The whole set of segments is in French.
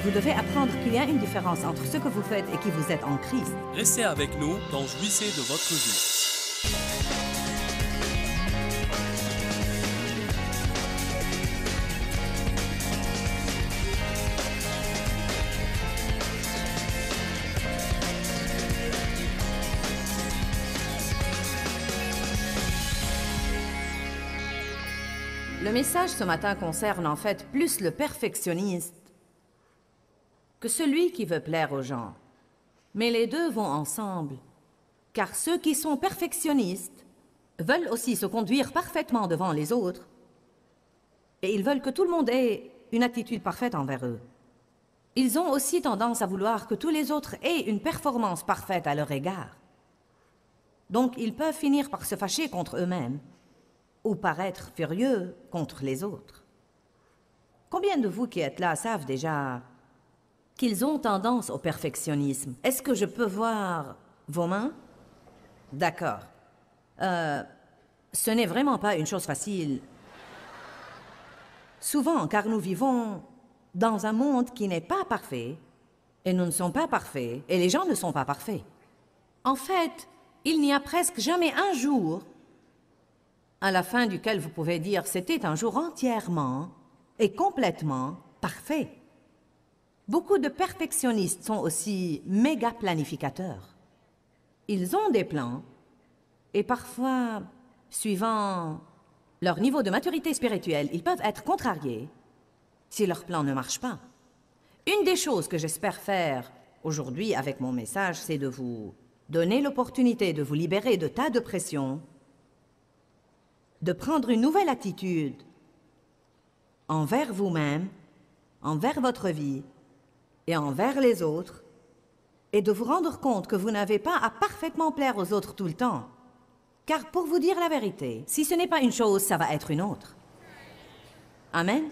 Vous devez apprendre qu'il y a une différence entre ce que vous faites et qui vous êtes en Christ. Restez avec nous dans Jouissez de votre vie. Le message ce matin concerne en fait plus le perfectionniste que celui qui veut plaire aux gens. Mais les deux vont ensemble, car ceux qui sont perfectionnistes veulent aussi se conduire parfaitement devant les autres, et ils veulent que tout le monde ait une attitude parfaite envers eux. Ils ont aussi tendance à vouloir que tous les autres aient une performance parfaite à leur égard. Donc ils peuvent finir par se fâcher contre eux-mêmes, ou paraître furieux contre les autres. Combien de vous qui êtes là savent déjà qu'ils ont tendance au perfectionnisme? Est-ce que je peux voir vos mains? D'accord. Ce n'est vraiment pas une chose facile. Souvent, car nous vivons dans un monde qui n'est pas parfait, et nous ne sommes pas parfaits, et les gens ne sont pas parfaits. En fait, il n'y a presque jamais un jour à la fin duquel vous pouvez dire « c'était un jour entièrement et complètement parfait ». Beaucoup de perfectionnistes sont aussi méga planificateurs. Ils ont des plans et parfois, suivant leur niveau de maturité spirituelle, ils peuvent être contrariés si leur plan ne marche pas. Une des choses que j'espère faire aujourd'hui avec mon message, c'est de vous donner l'opportunité de vous libérer de tas de pression, de prendre une nouvelle attitude envers vous-même, envers votre vie et envers les autres, et de vous rendre compte que vous n'avez pas à parfaitement plaire aux autres tout le temps. Car pour vous dire la vérité, si ce n'est pas une chose, ça va être une autre. Amen.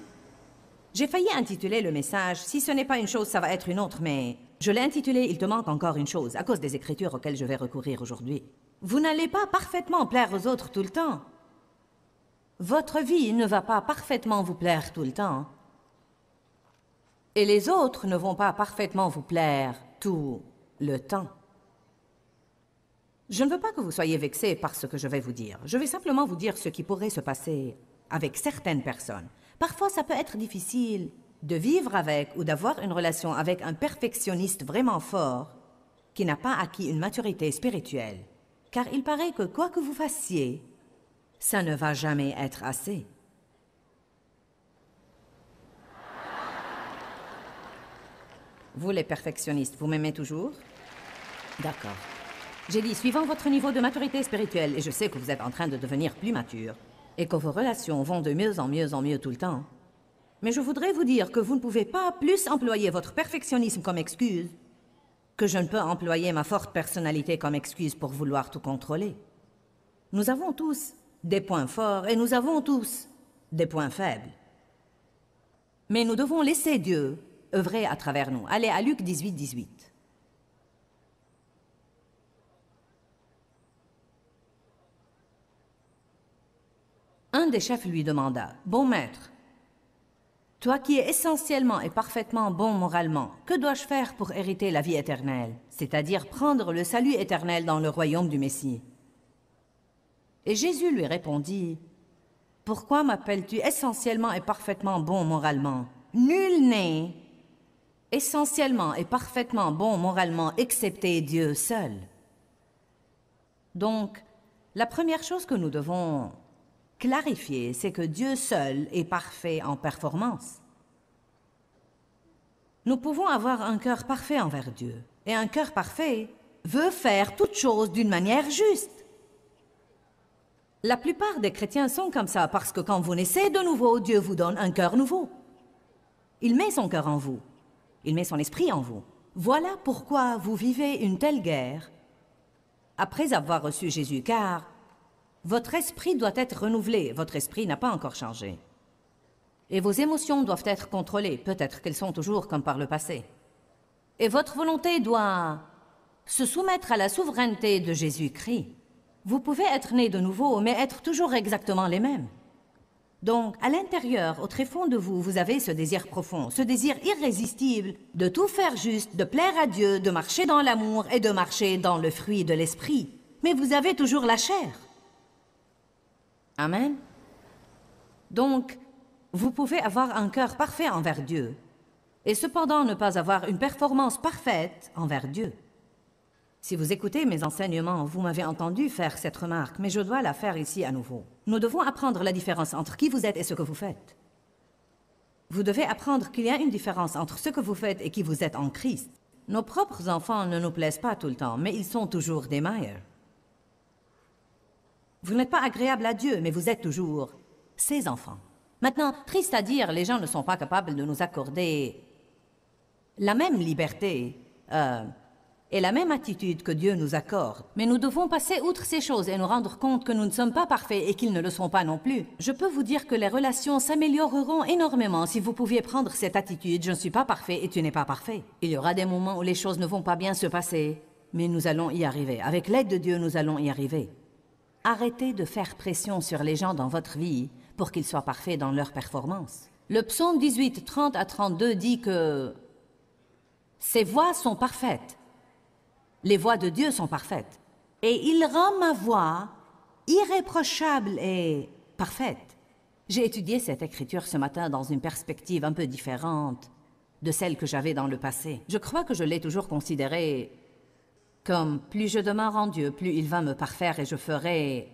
J'ai failli intituler le message « Si ce n'est pas une chose, ça va être une autre », mais je l'ai intitulé « Il te manque encore une chose » à cause des écritures auxquelles je vais recourir aujourd'hui. Vous n'allez pas parfaitement plaire aux autres tout le temps. Votre vie ne va pas parfaitement vous plaire tout le temps. Et les autres ne vont pas parfaitement vous plaire tout le temps. Je ne veux pas que vous soyez vexés par ce que je vais vous dire. Je vais simplement vous dire ce qui pourrait se passer avec certaines personnes. Parfois, ça peut être difficile de vivre avec ou d'avoir une relation avec un perfectionniste vraiment fort qui n'a pas acquis une maturité spirituelle. Car il paraît que quoi que vous fassiez, ça ne va jamais être assez. Vous, les perfectionnistes, vous m'aimez toujours? D'accord. J'ai dit, suivant votre niveau de maturité spirituelle, et je sais que vous êtes en train de devenir plus mature, et que vos relations vont de mieux en mieux tout le temps. Mais je voudrais vous dire que vous ne pouvez pas plus employer votre perfectionnisme comme excuse que je ne peux employer ma forte personnalité comme excuse pour vouloir tout contrôler. Nous avons tous des points forts et nous avons tous des points faibles. Mais nous devons laisser Dieu œuvrer à travers nous. Allez à Luc 18, 18. Un des chefs lui demanda, « Bon maître, toi qui es essentiellement et parfaitement bon moralement, que dois-je faire pour hériter la vie éternelle, c'est-à-dire prendre le salut éternel dans le royaume du Messie ?» Et Jésus lui répondit, « Pourquoi m'appelles-tu essentiellement et parfaitement bon moralement? Nul n'est essentiellement et parfaitement bon moralement excepté Dieu seul. » Donc, la première chose que nous devons clarifier, c'est que Dieu seul est parfait en performance. Nous pouvons avoir un cœur parfait envers Dieu, et un cœur parfait veut faire toutes choses d'une manière juste. La plupart des chrétiens sont comme ça parce que quand vous naissez de nouveau, Dieu vous donne un cœur nouveau. Il met son cœur en vous. Il met son esprit en vous. Voilà pourquoi vous vivez une telle guerre après avoir reçu Jésus, car votre esprit doit être renouvelé. Votre esprit n'a pas encore changé. Et vos émotions doivent être contrôlées. Peut-être qu'elles sont toujours comme par le passé. Et votre volonté doit se soumettre à la souveraineté de Jésus-Christ. Vous pouvez être né de nouveau, mais être toujours exactement les mêmes. Donc, à l'intérieur, au très fond de vous, vous avez ce désir profond, ce désir irrésistible de tout faire juste, de plaire à Dieu, de marcher dans l'amour et de marcher dans le fruit de l'esprit. Mais vous avez toujours la chair. Amen. Donc, vous pouvez avoir un cœur parfait envers Dieu et cependant ne pas avoir une performance parfaite envers Dieu. Si vous écoutez mes enseignements, vous m'avez entendu faire cette remarque, mais je dois la faire ici à nouveau. Nous devons apprendre la différence entre qui vous êtes et ce que vous faites. Vous devez apprendre qu'il y a une différence entre ce que vous faites et qui vous êtes en Christ. Nos propres enfants ne nous plaisent pas tout le temps, mais ils sont toujours des meilleurs. Vous n'êtes pas agréable à Dieu, mais vous êtes toujours ses enfants. Maintenant, triste à dire, les gens ne sont pas capables de nous accorder la même liberté et la même attitude que Dieu nous accorde. Mais nous devons passer outre ces choses et nous rendre compte que nous ne sommes pas parfaits et qu'ils ne le sont pas non plus. Je peux vous dire que les relations s'amélioreront énormément si vous pouviez prendre cette attitude « je ne suis pas parfait et tu n'es pas parfait ». Il y aura des moments où les choses ne vont pas bien se passer, mais nous allons y arriver. Avec l'aide de Dieu, nous allons y arriver. Arrêtez de faire pression sur les gens dans votre vie pour qu'ils soient parfaits dans leur performance. Le psaume 18, 30 à 32 dit que « Ses voies sont parfaites ». Les voies de Dieu sont parfaites. Et il rend ma voix irréprochable et parfaite. J'ai étudié cette écriture ce matin dans une perspective un peu différente de celle que j'avais dans le passé. Je crois que je l'ai toujours considérée comme plus je demeure en Dieu, plus il va me parfaire et je ferai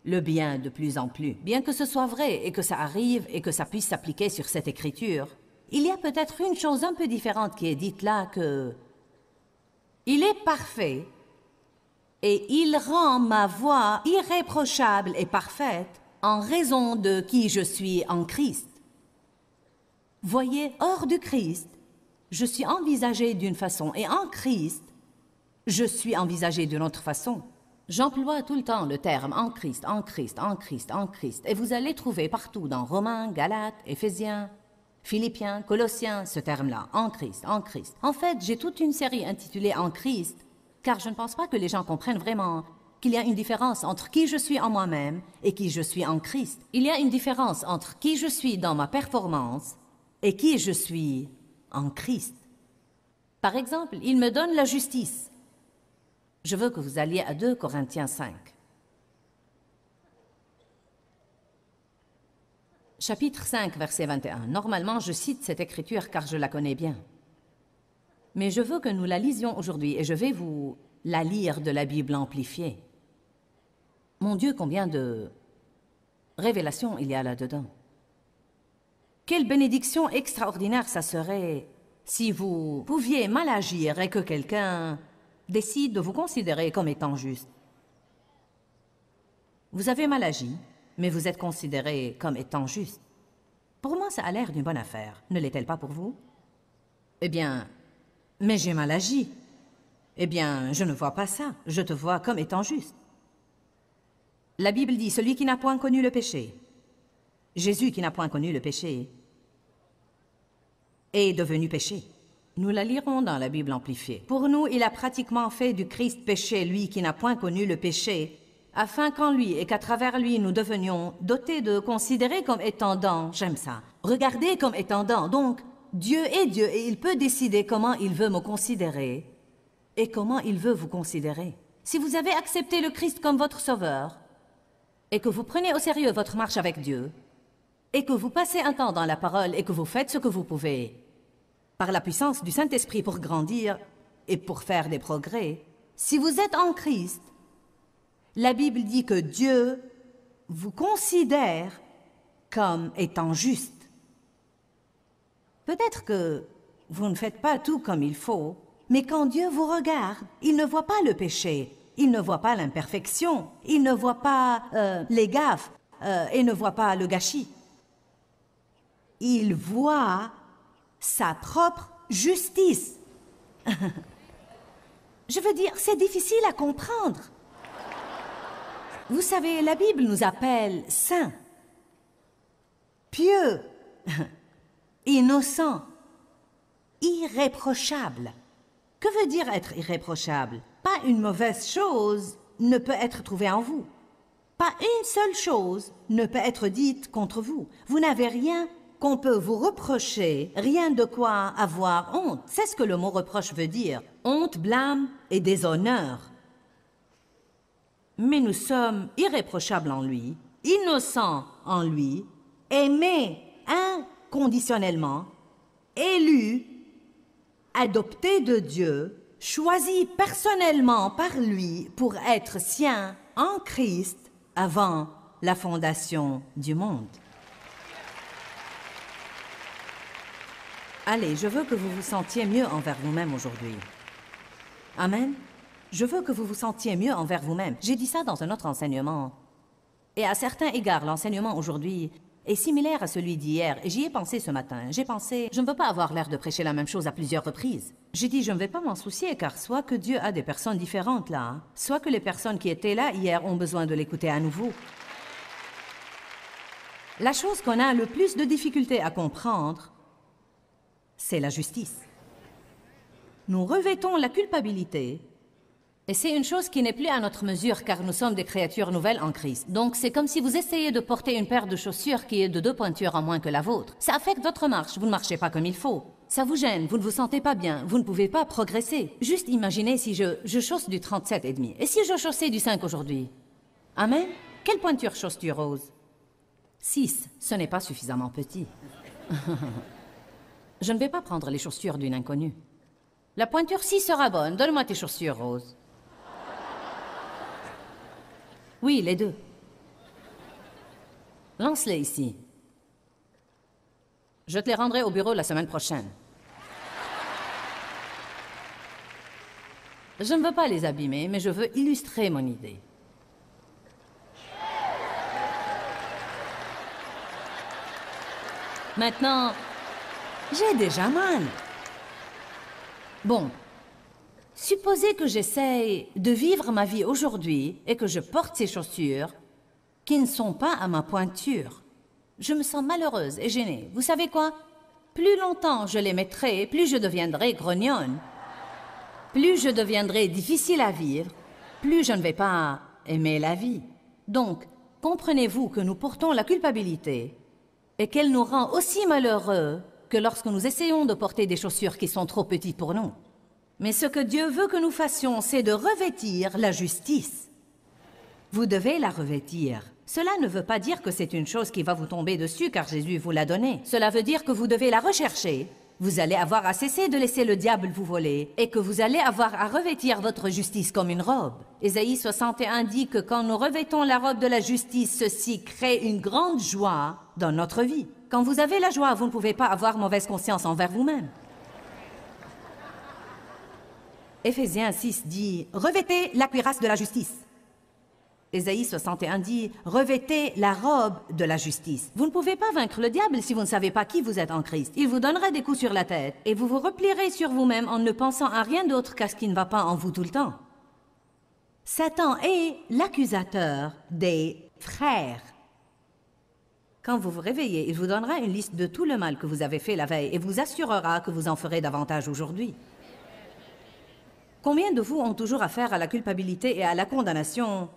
le bien de plus en plus. Bien que ce soit vrai et que ça arrive et que ça puisse s'appliquer sur cette écriture, il y a peut-être une chose un peu différente qui est dite là que il est parfait et il rend ma voie irréprochable et parfaite en raison de qui je suis en Christ. Voyez, hors du Christ, je suis envisagé d'une façon et en Christ, je suis envisagé d'une autre façon. J'emploie tout le temps le terme en Christ, en Christ, en Christ, en Christ et vous allez trouver partout dans Romains, Galates, Éphésiens, Philippiens, Colossiens, ce terme-là, en Christ, en Christ. En fait, j'ai toute une série intitulée En Christ, car je ne pense pas que les gens comprennent vraiment qu'il y a une différence entre qui je suis en moi-même et qui je suis en Christ. Il y a une différence entre qui je suis dans ma performance et qui je suis en Christ. Par exemple, il me donne la justice. Je veux que vous alliez à 2 Corinthiens 5. Chapitre 5, verset 21. Normalement, je cite cette écriture car je la connais bien. Mais je veux que nous la lisions aujourd'hui et je vais vous la lire de la Bible amplifiée. Mon Dieu, combien de révélations il y a là-dedans. Quelle bénédiction extraordinaire ça serait si vous pouviez mal agir et que quelqu'un décide de vous considérer comme étant juste. Vous avez mal agi, mais vous êtes considéré comme étant juste. Pour moi, ça a l'air d'une bonne affaire. Ne l'est-elle pas pour vous? Eh bien, mais j'ai mal agi. Eh bien, je ne vois pas ça. Je te vois comme étant juste. La Bible dit, celui qui n'a point connu le péché. Jésus qui n'a point connu le péché est devenu péché. Nous la lirons dans la Bible amplifiée. Pour nous, il a pratiquement fait du Christ péché, lui qui n'a point connu le péché, afin qu'en lui et qu'à travers lui, nous devenions dotés de considérer comme étant dans, j'aime ça, regarder comme étant dans. Donc, Dieu est Dieu et il peut décider comment il veut me considérer et comment il veut vous considérer. Si vous avez accepté le Christ comme votre sauveur et que vous prenez au sérieux votre marche avec Dieu et que vous passez un temps dans la parole et que vous faites ce que vous pouvez par la puissance du Saint-Esprit pour grandir et pour faire des progrès, si vous êtes en Christ, la Bible dit que Dieu vous considère comme étant juste. Peut-être que vous ne faites pas tout comme il faut, mais quand Dieu vous regarde, il ne voit pas le péché, il ne voit pas l'imperfection, il ne voit pas les gaffes et ne voit pas le gâchis. Il voit sa propre justice. Je veux dire, c'est difficile à comprendre. Vous savez, la Bible nous appelle saints, pieux, innocents, irréprochables. Que veut dire être irréprochable? Pas une mauvaise chose ne peut être trouvée en vous. Pas une seule chose ne peut être dite contre vous. Vous n'avez rien qu'on peut vous reprocher, rien de quoi avoir honte. C'est ce que le mot reproche veut dire. Honte, blâme et déshonneur. Mais nous sommes irréprochables en lui, innocents en lui, aimés inconditionnellement, élus, adoptés de Dieu, choisis personnellement par lui pour être siens en Christ avant la fondation du monde. Allez, je veux que vous vous sentiez mieux envers vous-même aujourd'hui. Amen. Je veux que vous vous sentiez mieux envers vous-même. J'ai dit ça dans un autre enseignement. Et à certains égards, l'enseignement aujourd'hui est similaire à celui d'hier. Et j'y ai pensé ce matin. J'ai pensé, je ne veux pas avoir l'air de prêcher la même chose à plusieurs reprises. J'ai dit, je ne vais pas m'en soucier, car soit que Dieu a des personnes différentes là, soit que les personnes qui étaient là hier ont besoin de l'écouter à nouveau. La chose qu'on a le plus de difficulté à comprendre, c'est la justice. Nous revêtons la culpabilité. Et c'est une chose qui n'est plus à notre mesure, car nous sommes des créatures nouvelles en Christ. Donc c'est comme si vous essayez de porter une paire de chaussures qui est de 2 pointures en moins que la vôtre. Ça affecte votre marche, vous ne marchez pas comme il faut. Ça vous gêne, vous ne vous sentez pas bien, vous ne pouvez pas progresser. Juste imaginez si je chausse du 37,5. Et si je chaussais du 5 aujourd'hui? Amen? Quelle pointure chausses-tu, Rose? 6, ce n'est pas suffisamment petit. Je ne vais pas prendre les chaussures d'une inconnue. La pointure 6 sera bonne. Donne-moi tes chaussures, Rose. Oui, les deux. Lance-les ici. Je te les rendrai au bureau la semaine prochaine. Je ne veux pas les abîmer, mais je veux illustrer mon idée. Maintenant, j'ai déjà mal. Bon, supposez que j'essaye de vivre ma vie aujourd'hui et que je porte ces chaussures qui ne sont pas à ma pointure. Je me sens malheureuse et gênée. Vous savez quoi? Plus longtemps je les mettrai, plus je deviendrai grognonne. Plus je deviendrai difficile à vivre, plus je ne vais pas aimer la vie. Donc, comprenez-vous que nous portons la culpabilité et qu'elle nous rend aussi malheureux que lorsque nous essayons de porter des chaussures qui sont trop petites pour nous. Mais ce que Dieu veut que nous fassions, c'est de revêtir la justice. Vous devez la revêtir. Cela ne veut pas dire que c'est une chose qui va vous tomber dessus car Jésus vous l'a donnée. Cela veut dire que vous devez la rechercher. Vous allez avoir à cesser de laisser le diable vous voler et que vous allez avoir à revêtir votre justice comme une robe. Ésaïe 61 dit que quand nous revêtons la robe de la justice, ceci crée une grande joie dans notre vie. Quand vous avez la joie, vous ne pouvez pas avoir mauvaise conscience envers vous-même. Éphésiens 6 dit « Revêtez la cuirasse de la justice ». Ésaïe 61 dit « Revêtez la robe de la justice ». Vous ne pouvez pas vaincre le diable si vous ne savez pas qui vous êtes en Christ. Il vous donnera des coups sur la tête et vous vous replierez sur vous-même en ne pensant à rien d'autre qu'à ce qui ne va pas en vous tout le temps. Satan est l'accusateur des frères. Quand vous vous réveillez, il vous donnera une liste de tout le mal que vous avez fait la veille et vous assurera que vous en ferez davantage aujourd'hui. Combien de vous ont toujours affaire à la culpabilité et à la condamnation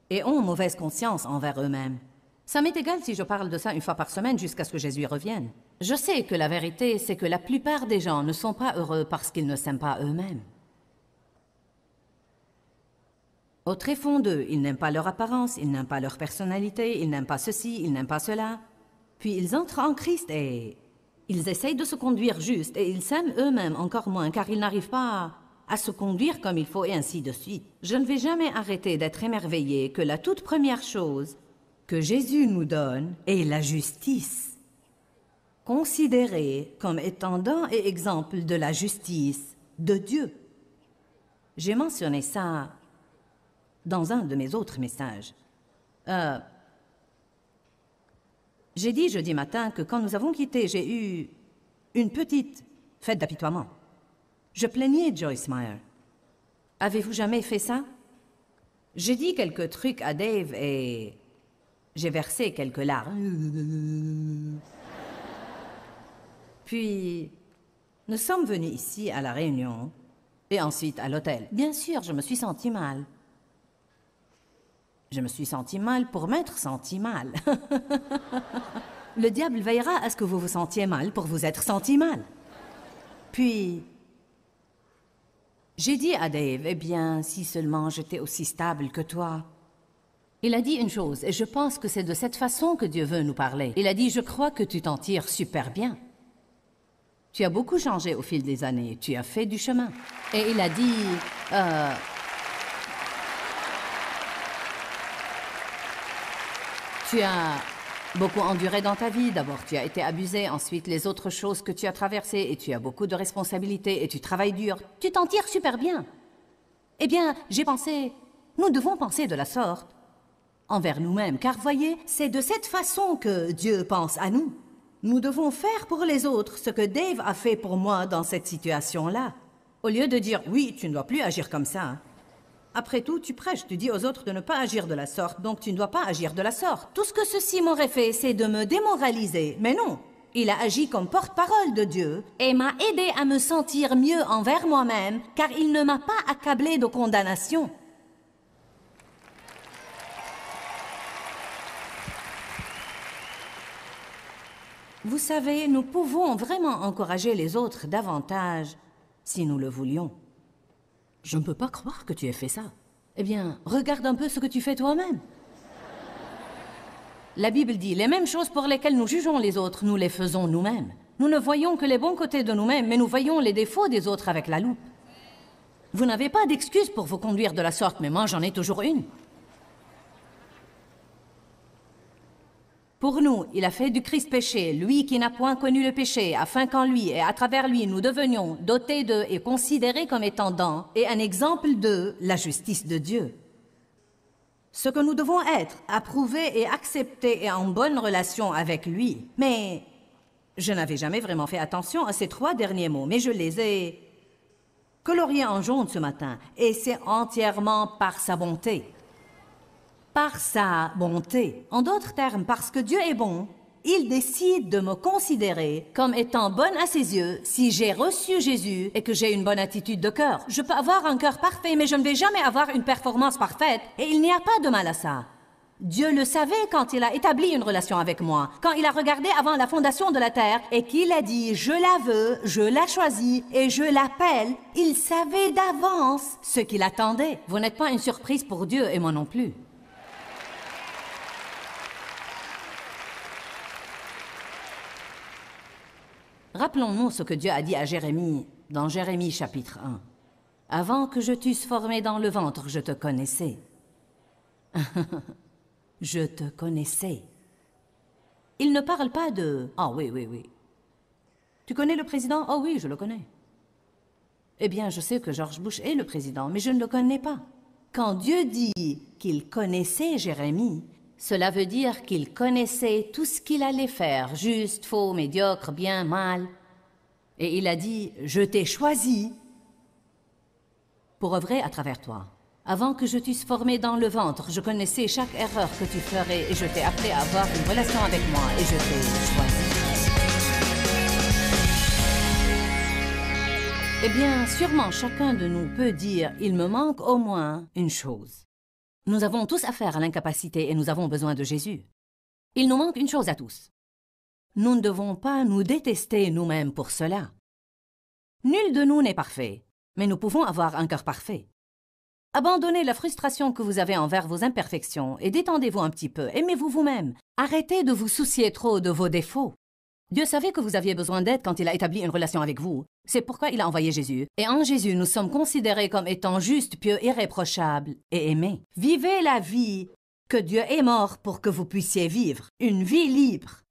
et ont mauvaise conscience envers eux-mêmes? Ça m'est égal si je parle de ça une fois par semaine jusqu'à ce que Jésus revienne. Je sais que la vérité, c'est que la plupart des gens ne sont pas heureux parce qu'ils ne s'aiment pas eux-mêmes. Au tréfond d'eux, ils n'aiment pas leur apparence, ils n'aiment pas leur personnalité, ils n'aiment pas ceci, ils n'aiment pas cela. Puis ils entrent en Christ et ils essayent de se conduire juste et ils s'aiment eux-mêmes encore moins car ils n'arrivent pas à se conduire comme il faut et ainsi de suite. Je ne vais jamais arrêter d'être émerveillée que la toute première chose que Jésus nous donne est la justice. Considérée comme étant don et exemple de la justice de Dieu. J'ai mentionné ça dans un de mes autres messages. J'ai dit jeudi matin que quand nous avons quitté, j'ai eu une petite fête d'apitoiement. Je plaignais Joyce Meyer. Avez-vous jamais fait ça? J'ai dit quelques trucs à Dave et j'ai versé quelques larmes. Puis, nous sommes venus ici à la réunion et ensuite à l'hôtel. Bien sûr, je me suis sentie mal. Je me suis senti mal pour m'être senti mal. Le diable veillera à ce que vous vous sentiez mal pour vous être senti mal. Puis, j'ai dit à Dave, eh bien, si seulement j'étais aussi stable que toi. Il a dit une chose, et je pense que c'est de cette façon que Dieu veut nous parler. Il a dit, je crois que tu t'en tires super bien. Tu as beaucoup changé au fil des années, tu as fait du chemin. Et il a dit, tu as beaucoup enduré dans ta vie. D'abord, tu as été abusé. Ensuite, les autres choses que tu as traversées. Et tu as beaucoup de responsabilités. Et tu travailles dur. Tu t'en tires super bien. Eh bien, j'ai pensé, nous devons penser de la sorte envers nous-mêmes. Car voyez, c'est de cette façon que Dieu pense à nous. Nous devons faire pour les autres ce que Dave a fait pour moi dans cette situation-là. Au lieu de dire, oui, tu ne dois plus agir comme ça. Après tout, tu prêches, tu dis aux autres de ne pas agir de la sorte, donc tu ne dois pas agir de la sorte. Tout ce que ceci m'aurait fait, c'est de me démoraliser. Mais non, il a agi comme porte-parole de Dieu et m'a aidé à me sentir mieux envers moi-même, car il ne m'a pas accablé de condamnation. Vous savez, nous pouvons vraiment encourager les autres davantage si nous le voulions. Je ne peux pas croire que tu aies fait ça. Eh bien, regarde un peu ce que tu fais toi-même. La Bible dit, les mêmes choses pour lesquelles nous jugeons les autres, nous les faisons nous-mêmes. Nous ne voyons que les bons côtés de nous-mêmes, mais nous voyons les défauts des autres avec la loupe. Vous n'avez pas d'excuse pour vous conduire de la sorte, mais moi j'en ai toujours une. Pour nous, il a fait du Christ péché, lui qui n'a point connu le péché, afin qu'en lui et à travers lui, nous devenions dotés de et considérés comme étant dans et un exemple de la justice de Dieu. Ce que nous devons être, approuvés et acceptés et en bonne relation avec lui. Mais je n'avais jamais vraiment fait attention à ces 3 derniers mots, mais je les ai coloriés en jaune ce matin, et c'est entièrement par sa bonté. Par sa bonté. En d'autres termes, parce que Dieu est bon, il décide de me considérer comme étant bonne à ses yeux si j'ai reçu Jésus et que j'ai une bonne attitude de cœur. Je peux avoir un cœur parfait, mais je ne vais jamais avoir une performance parfaite, et il n'y a pas de mal à ça. Dieu le savait quand il a établi une relation avec moi, quand il a regardé avant la fondation de la terre et qu'il a dit « je la veux, je la choisis et je l'appelle », il savait d'avance ce qu'il attendait. Vous n'êtes pas une surprise pour Dieu et moi non plus. Rappelons-nous ce que Dieu a dit à Jérémie dans Jérémie chapitre 1. « Avant que je t'eusse formé dans le ventre, je te connaissais. » Je te connaissais. Il ne parle pas de « Ah oui, oui, oui. Tu connais le président? Oh oui, je le connais. » Eh bien, je sais que George Bush est le président, mais je ne le connais pas. Quand Dieu dit qu'il connaissait Jérémie, cela veut dire qu'il connaissait tout ce qu'il allait faire, juste, faux, médiocre, bien, mal. Et il a dit, je t'ai choisi pour œuvrer à travers toi. Avant que je t'eusse formé dans le ventre, je connaissais chaque erreur que tu ferais et je t'ai appelé à avoir une relation avec moi et je t'ai choisi. Eh bien, sûrement chacun de nous peut dire, il me manque au moins une chose. Nous avons tous affaire à l'incapacité et nous avons besoin de Jésus. Il nous manque une chose à tous. Nous ne devons pas nous détester nous-mêmes pour cela. Nul de nous n'est parfait, mais nous pouvons avoir un cœur parfait. Abandonnez la frustration que vous avez envers vos imperfections et détendez-vous un petit peu. Aimez-vous vous-même. Arrêtez de vous soucier trop de vos défauts. Dieu savait que vous aviez besoin d'aide quand il a établi une relation avec vous. C'est pourquoi il a envoyé Jésus. Et en Jésus, nous sommes considérés comme étant justes, pieux, irréprochables et aimés. Vivez la vie que Dieu est mort pour que vous puissiez vivre. Une vie libre.